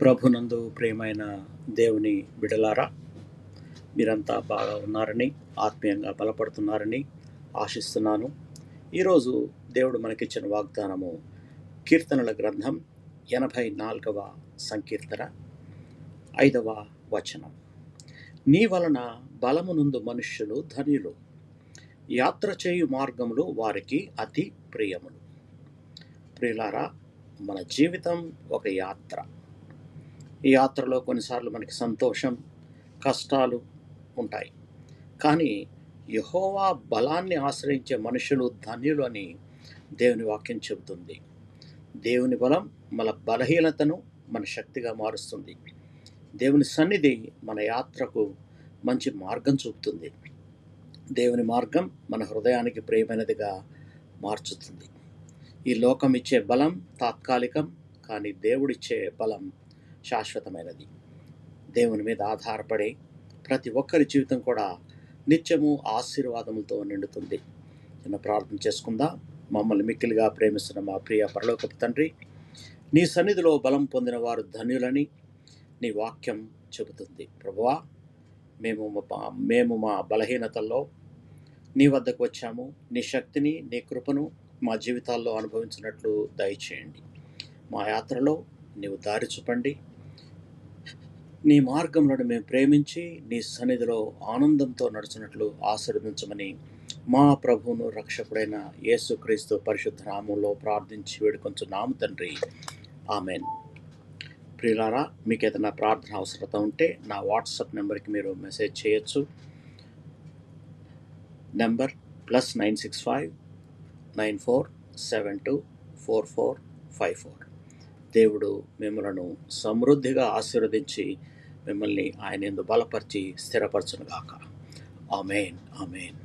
ప్రభునందు ప్రియమైన దేవుని బిడలారా, మీరంతా బాగా ఉన్నారని, ఆత్మీయంగా బలపడుతున్నారని ఆశిస్తున్నాను. ఈరోజు దేవుడు మనకిచ్చిన వాగ్దానము కీర్తనల గ్రంథం 84వ సంకీర్తన 5వ వచనం. నీ వలన బలమునందు మనుష్యులు ధన్యులు, యాత్ర చేయు మార్గములు వారికి అతి ప్రియములు. ప్రియులారా, మన జీవితం ఒక యాత్ర. ఈ యాత్రలో కొన్నిసార్లు మనకి సంతోషం, కష్టాలు ఉంటాయి. కానీ యెహోవా బలాన్ని ఆశ్రయించే మనుషులు ధన్యులు అని దేవుని వాక్యం చెబుతుంది. దేవుని బలం మన బలహీనతను మన శక్తిగా మారుస్తుంది. దేవుని సన్నిధి మన యాత్రకు మంచి మార్గం చూపుతుంది. దేవుని మార్గం మన హృదయానికి ప్రియమైనదిగా మార్చుతుంది. ఈ లోకం ఇచ్చే బలం తాత్కాలికం, కానీ దేవుడిచ్చే బలం శాశ్వతమైనది. దేవుని మీద ఆధారపడే ప్రతి ఒక్కరి జీవితం కూడా నిత్యము ఆశీర్వాదములతో నిండుతుంది. చిన్న ప్రార్థన చేసుకుందాం. మమ్మల్ని మిక్కిలిగా ప్రేమిస్తున్న మా ప్రియ పరలోకపు తండ్రి, నీ సన్నిధిలో బలం పొందిన వారు ధన్యులని నీ వాక్యం చెబుతుంది. ప్రభువా, మేము మా బలహీనతల్లో నీ వద్దకు వచ్చాము. నీ శక్తిని, నీ కృపను మా జీవితాల్లో అనుభవించినట్లు దయచేయండి. మా యాత్రలో నీవు దారి చూపండి. నీ మార్గములను మేము ప్రేమించి నీ సన్నిధిలో ఆనందంతో నడుచున్నట్లు ఆశీర్వదించమని మా ప్రభువును రక్షకుడైన యేసుక్రీస్తు పరిశుద్ధ నామములో ప్రార్థించి వేడుకొంచున్నాము తండ్రి. ఆమెన్. ప్రియులారా, మీకు ఏదైనా ప్రార్థన అవసరత ఉంటే నా వాట్సాప్ నెంబర్కి మీరు మెసేజ్ చేయొచ్చు. నెంబర్ +965 9472 4454. దేవుడు మిమ్మలను సమృద్ధిగా ఆశీర్వదించి మిమ్మల్ని ఆయన యందు బలపరిచి స్థిరపరచునుగాక. ఆమేన్, ఆమేన్.